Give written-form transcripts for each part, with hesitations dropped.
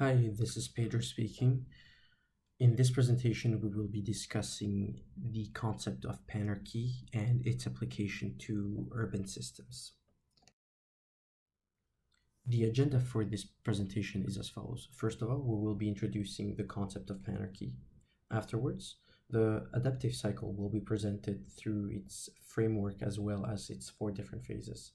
Hi, this is Pedro speaking. In this presentation, we will be discussing the concept of Panarchy and its application to urban systems. The agenda for this presentation is as follows. First of all, we will be introducing the concept of Panarchy. Afterwards, the adaptive cycle will be presented through its framework as well as its four different phases.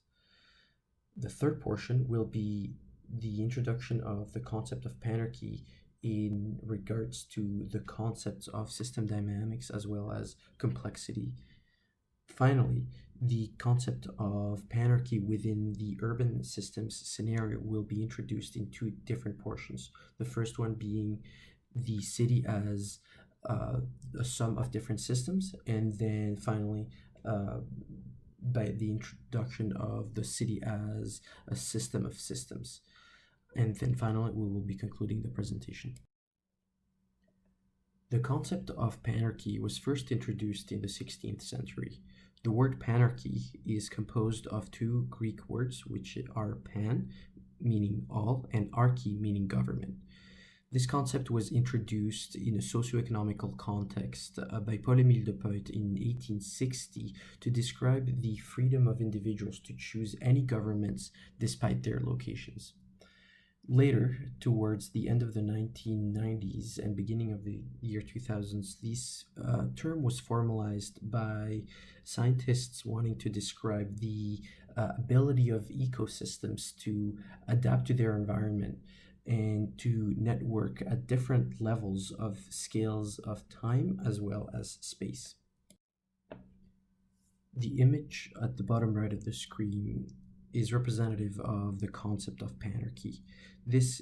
The third portion will be the introduction of the concept of panarchy in regards to the concepts of system dynamics as well as complexity. Finally, the concept of panarchy within the urban systems scenario will be introduced in two different portions. The first one being the city as a sum of different systems, and then finally, by the introduction of the city as a system of systems. And then finally, we will be concluding the presentation. The concept of panarchy was first introduced in the 16th century. The word panarchy is composed of two Greek words, which are pan, meaning all, and archy, meaning government. This concept was introduced in a socio-economical context by Paul-Émile de Peutte in 1860 to describe the freedom of individuals to choose any governments despite their locations. Later, towards the end of the 1990s and beginning of the year 2000s, this term was formalized by scientists wanting to describe the ability of ecosystems to adapt to their environment and to network at different levels of scales of time as well as space. The image at the bottom right of the screen is representative of the concept of panarchy. This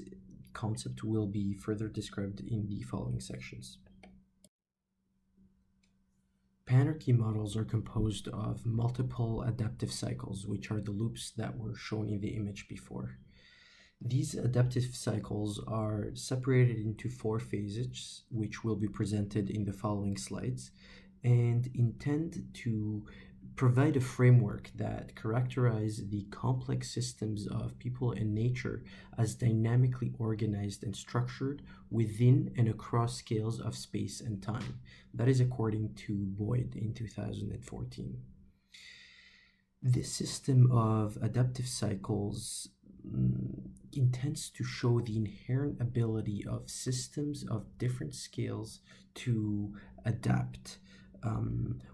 concept will be further described in the following sections. Panarchy models are composed of multiple adaptive cycles, which are the loops that were shown in the image before. These adaptive cycles are separated into four phases, which will be presented in the following slides, and intend to provide a framework that characterize the complex systems of people and nature as dynamically organized and structured within and across scales of space and time. That is according to Boyd in 2014. This system of adaptive cycles intends to show the inherent ability of systems of different scales to adapt,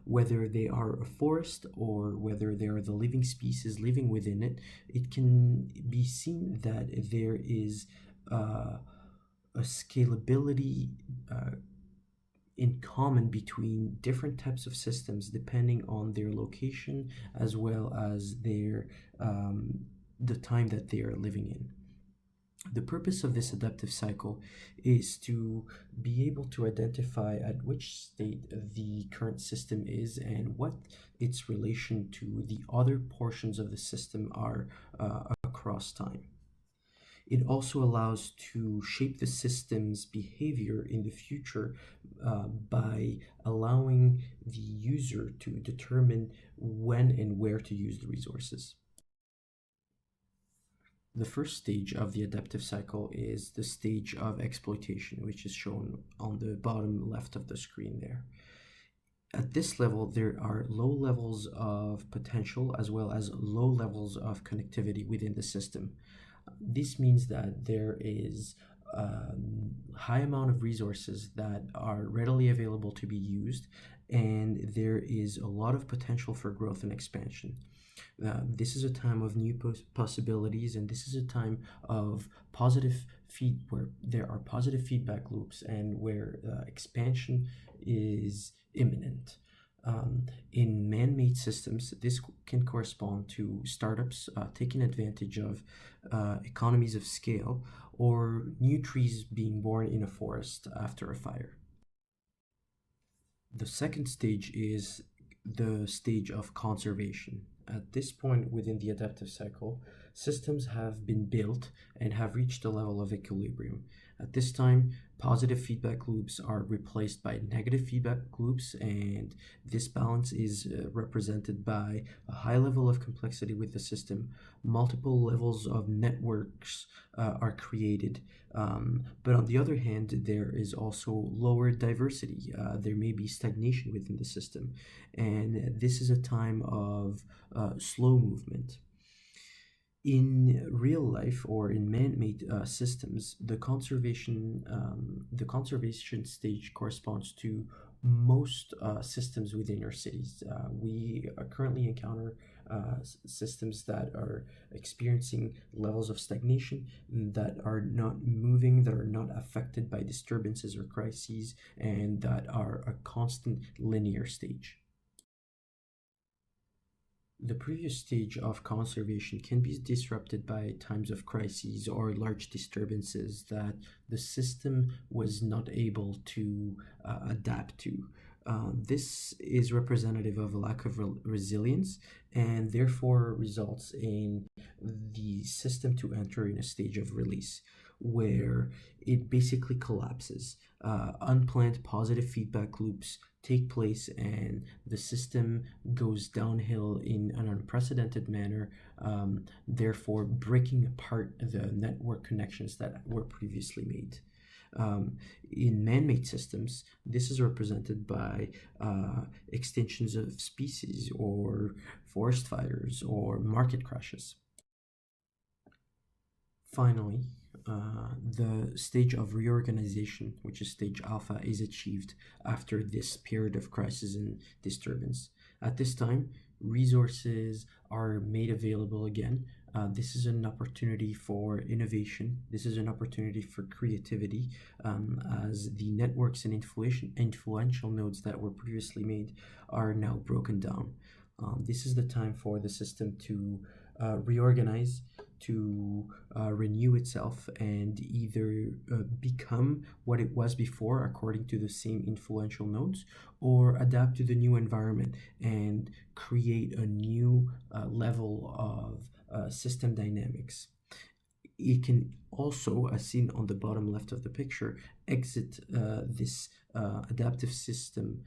whether they are a forest or whether they are the living species living within it. It can be seen that there is a scalability in common between different types of systems depending on their location as well as their the time that they are living in. The purpose of this adaptive cycle is to be able to identify at which state the current system is and what its relation to the other portions of the system are across time. It also allows to shape the system's behavior in the future by allowing the user to determine when and where to use the resources. The first stage of the adaptive cycle is the stage of exploitation, which is shown on the bottom left of the screen there. At this level, there are low levels of potential as well as low levels of connectivity within the system. This means that there is a high amount of resources that are readily available to be used, and there is a lot of potential for growth and expansion. This is a time of new possibilities, and this is a time of where there are positive feedback loops and where expansion is imminent. In man-made systems, this can correspond to startups taking advantage of economies of scale or new trees being born in a forest after a fire. The second stage is the stage of conservation. At this point within the adaptive cycle, systems have been built and have reached a level of equilibrium. At this time, positive feedback loops are replaced by negative feedback loops, and this balance is represented by a high level of complexity with the system. Multiple levels of networks are created, but on the other hand, there is also lower diversity. There may be stagnation within the system, and this is a time of slow movement. In real life or in man-made systems, the conservation stage corresponds to most systems within our cities. We currently encounter systems that are experiencing levels of stagnation, that are not moving, that are not affected by disturbances or crises, and that are a constant linear stage. The previous stage of conservation can be disrupted by times of crises or large disturbances that the system was not able to adapt to. This is representative of a lack of resilience, and therefore results in the system to enter in a stage of release where it basically collapses. Unplanned positive feedback loops take place, and the system goes downhill in an unprecedented manner, therefore breaking apart the network connections that were previously made. In man-made systems, this is represented by extinctions of species or forest fires or market crashes. Finally, the stage of reorganization, which is stage alpha, is achieved after this period of crisis and disturbance. At this time, resources are made available again. This is an opportunity for innovation. This is an opportunity for creativity, as the networks and influential nodes that were previously made are now broken down. This is the time for the system to reorganize, to renew itself, and either become what it was before according to the same influential nodes, or adapt to the new environment and create a new level of system dynamics. It can also, as seen on the bottom left of the picture, exit this adaptive system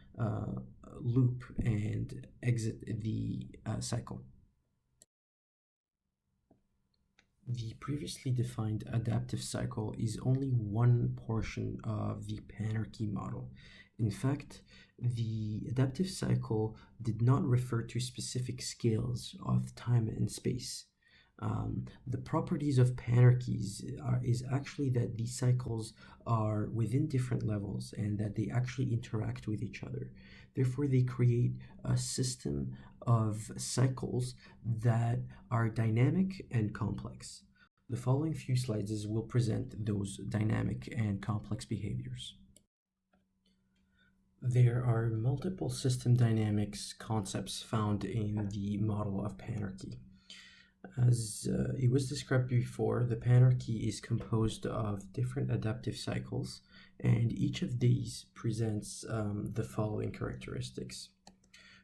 loop and exit the cycle. The previously defined adaptive cycle is only one portion of the Panarchy model. In fact, the adaptive cycle did not refer to specific scales of time and space. The properties of panarchies is actually that these cycles are within different levels and that they actually interact with each other. Therefore, they create a system of cycles that are dynamic and complex. The following few slides will present those dynamic and complex behaviors. There are multiple system dynamics concepts found in the model of Panarchy. As it was described before, the Panarchy is composed of different adaptive cycles, and each of these presents the following characteristics.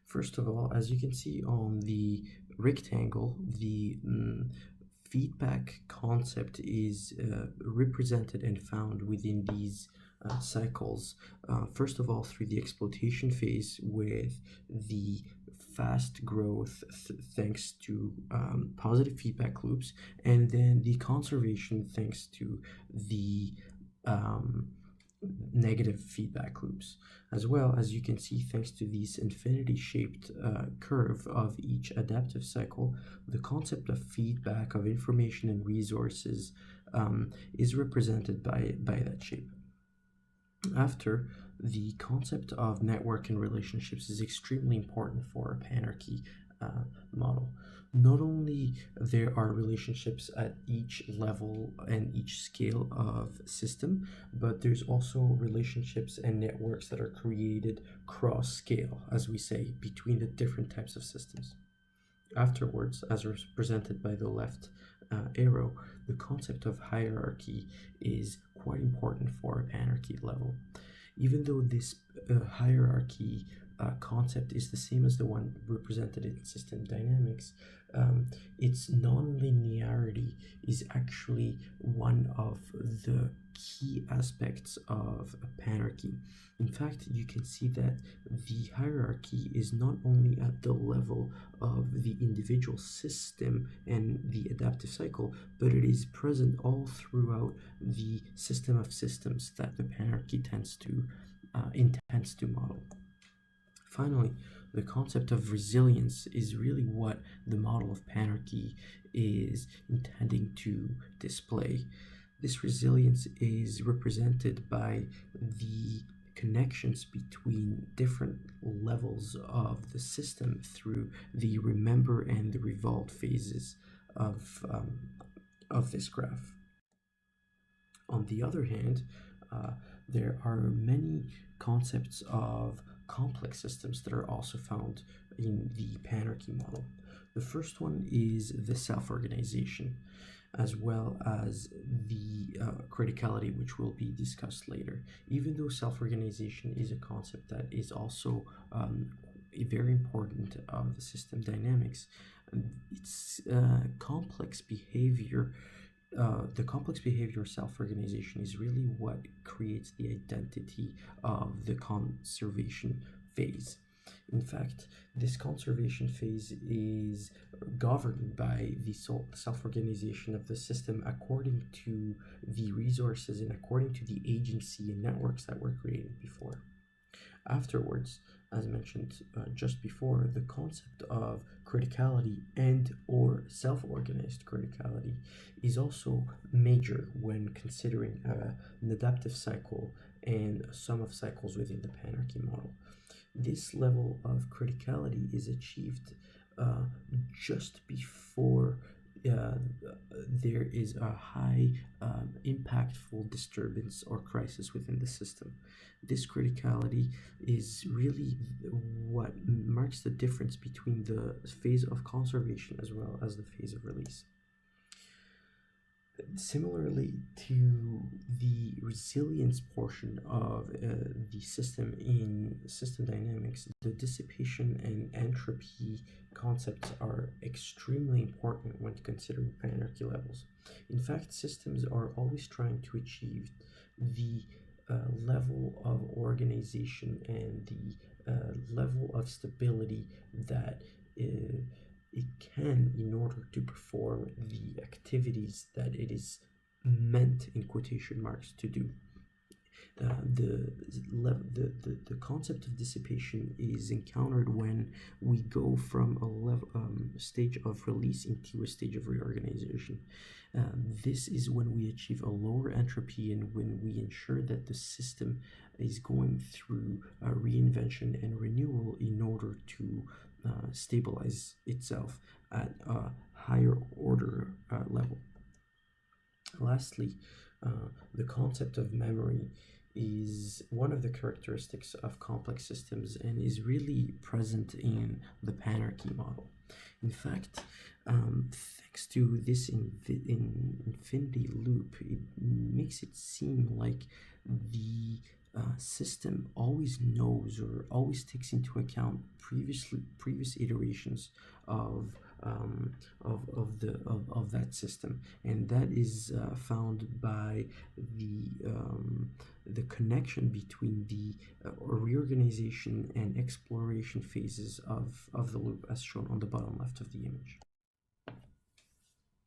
First of all, as you can see on the rectangle, the feedback concept is represented and found within these cycles. First of all, through the exploitation phase with the fast growth thanks to positive feedback loops, and then the conservation thanks to the negative feedback loops. As well, as you can see, thanks to this infinity shaped curve of each adaptive cycle, the concept of feedback of information and resources is represented by that shape. After, the concept of network and relationships is extremely important for a Panarchy model. Not only there are relationships at each level and each scale of system, but there's also relationships and networks that are created cross scale, as we say, between the different types of systems. Afterwards, as represented by the left arrow, the concept of hierarchy is quite important for a Panarchy level. Even though this hierarchy concept is the same as the one represented in system dynamics, its nonlinearity is actually one of the key aspects of Panarchy. In fact, you can see that the hierarchy is not only at the level of the individual system and the adaptive cycle, but it is present all throughout the system of systems that the Panarchy intends to model. Finally, the concept of resilience is really what the model of Panarchy is intending to display. This resilience is represented by the connections between different levels of the system through the remember and the revolve phases of this graph. On the other hand, there are many concepts of complex systems that are also found in the Panarchy model. The first one is the self-organization, as well as the criticality, which will be discussed later. Even though self-organization is a concept that is also very important of the system dynamics, its complex behavior the complex behavior self-organization is really what creates the identity of the conservation phase. In fact, this conservation phase is governed by the self-organization of the system according to the resources and according to the agency and networks that were created before. Afterwards, as mentioned just before, the concept of criticality and or self-organized criticality is also major when considering an adaptive cycle and a sum of cycles within the Panarchy model. This level of criticality is achieved just before there is a high impactful disturbance or crisis within the system. This criticality is really what marks the difference between the phase of conservation as well as the phase of release. Similarly to the resilience portion of the system in system dynamics, the dissipation and entropy concepts are extremely important when considering Panarchy levels. In fact, systems are always trying to achieve the level of organization and the level of stability that it can in order to perform the activities that it is meant in quotation marks to do. The concept of dissipation is encountered when we go from a stage of release into a stage of reorganization. This is when we achieve a lower entropy and when we ensure that the system is going through reinvention and renewal in order to stabilize itself at a higher order level. Lastly, the concept of memory is one of the characteristics of complex systems and is really present in the Panarchy model. In fact, thanks to this infinity loop, it makes it seem like the system always knows or always takes into account previous iterations of that system, and that is found by the connection between the reorganization and exploration phases of the loop as shown on the bottom left of the image.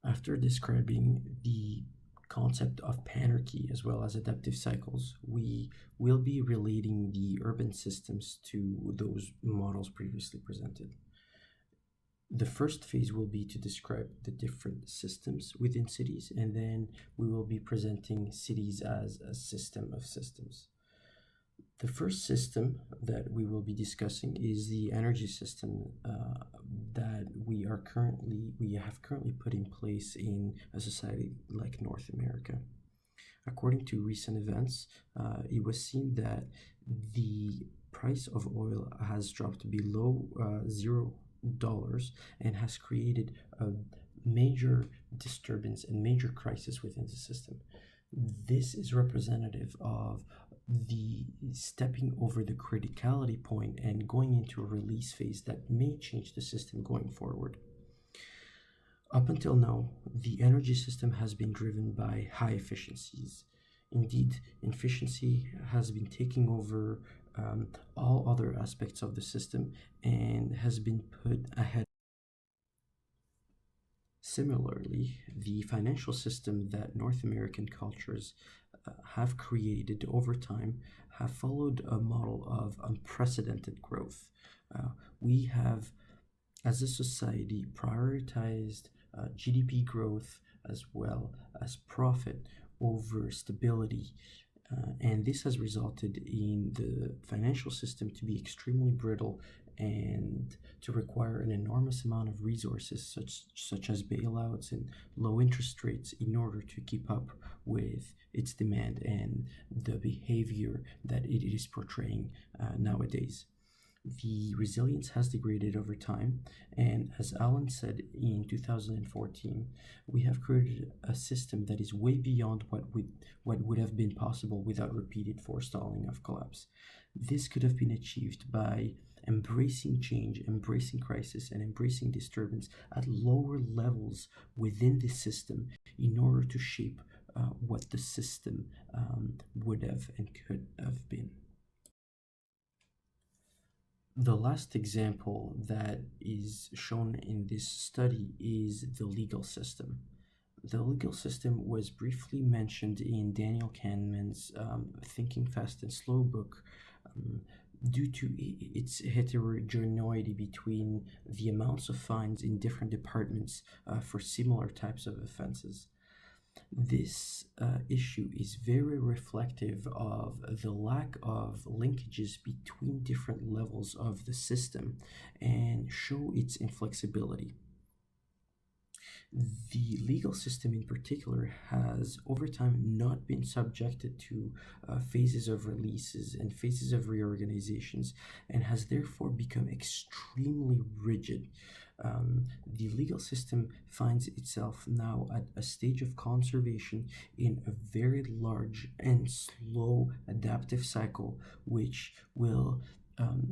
After describing the concept of Panarchy as well as adaptive cycles, we will be relating the urban systems to those models previously presented. The first phase will be to describe the different systems within cities, and then we will be presenting cities as a system of systems. The first system that we will be discussing is the energy system that we have currently put in place in a society like North America. According to recent events, it was seen that the price of oil has dropped below $0 and has created a major disturbance and major crisis within the system. This is representative of the stepping over the criticality point and going into a release phase that may change the system going forward. Up until now, the energy system has been driven by high efficiencies. Indeed, efficiency has been taking over all other aspects of the system and has been put ahead. Similarly, the financial system that North American cultures have created over time have followed a model of unprecedented growth. We have, as a society, prioritized GDP growth as well as profit over stability. And this has resulted in the financial system to be extremely brittle and to require an enormous amount of resources, such as bailouts and low interest rates, in order to keep up with its demand and the behavior that it is portraying nowadays. The resilience has degraded over time, and as Alan said in 2014, we have created a system that is way beyond what would have been possible without repeated forestalling of collapse. This could have been achieved by embracing change, embracing crisis, and embracing disturbance at lower levels within the system in order to shape what the system would have and could have been. The last example that is shown in this study is the legal system. The legal system was briefly mentioned in Daniel Kahneman's Thinking Fast and Slow book due to its heterogeneity between the amounts of fines in different departments for similar types of offenses. This issue is very reflective of the lack of linkages between different levels of the system and show its inflexibility. The legal system in particular has over time not been subjected to phases of releases and phases of reorganizations and has therefore become extremely rigid. The legal system finds itself now at a stage of conservation in a very large and slow adaptive cycle, which will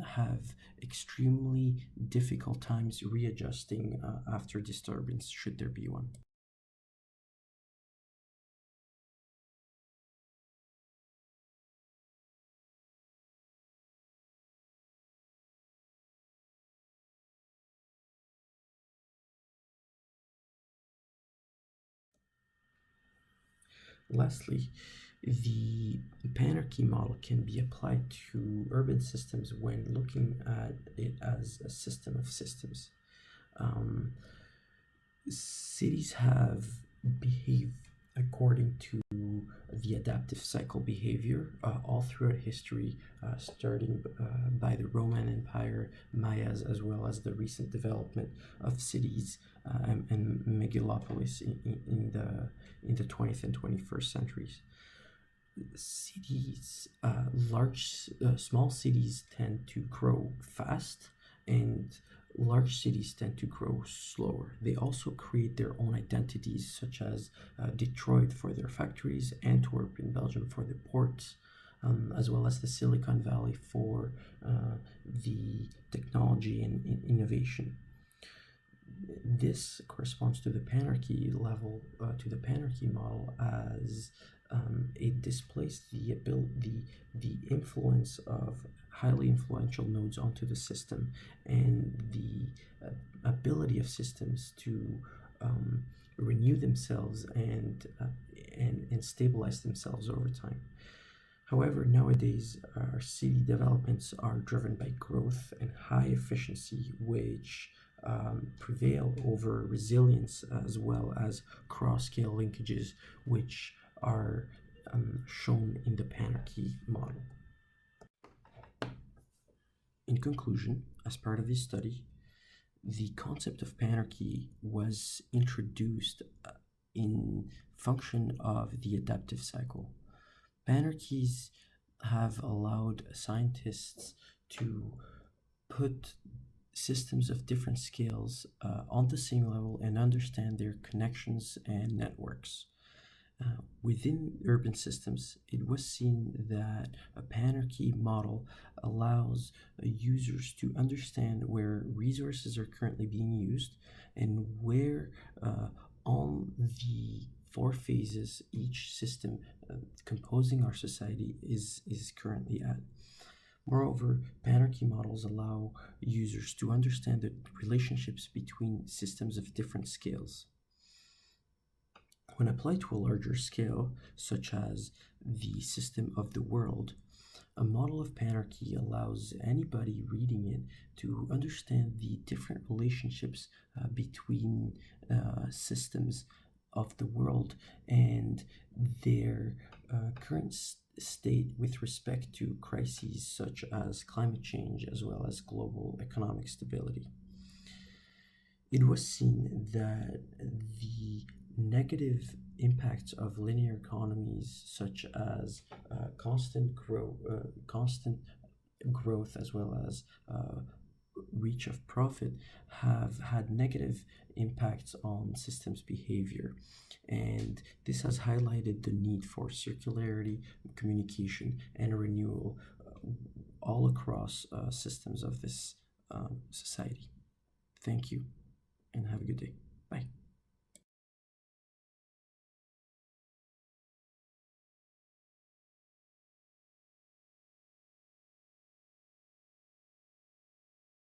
have extremely difficult times readjusting after disturbance, should there be one. Lastly, the Panarchy model can be applied to urban systems when looking at it as a system of systems. Cities have behaved according to the adaptive cycle behavior all throughout history, starting by the Roman Empire, Mayas, as well as the recent development of cities and megalopolis in the 20th and 21st centuries. Cities, small cities tend to grow fast, and large cities tend to grow slower. They also create their own identities, such as Detroit for their factories, Antwerp in Belgium for the ports, as well as the Silicon Valley for the technology and innovation. This corresponds to the Panarchy level, to the Panarchy model, as it displays the influence of highly influential nodes onto the system and the ability of systems to renew themselves and stabilize themselves over time. However, nowadays our city developments are driven by growth and high efficiency, which prevail over resilience as well as cross-scale linkages, which are shown in the Panarchy model. In conclusion, as part of this study, the concept of Panarchy was introduced in function of the adaptive cycle. Panarchies have allowed scientists to put systems of different scales on the same level and understand their connections and networks. Within urban systems, it was seen that a Panarchy model allows users to understand where resources are currently being used and where on the four phases each system composing our society is currently at. Moreover, Panarchy models allow users to understand the relationships between systems of different scales. When applied to a larger scale, such as the system of the world, a model of panarchy allows anybody reading it to understand the different relationships between systems of the world and their current state with respect to crises such as climate change as well as global economic stability. It was seen that the negative impacts of linear economies, such as constant growth as well as reach of profit, have had negative impacts on systems behavior. And this has highlighted the need for circularity, communication, and renewal all across systems of this society. Thank you and have a good day.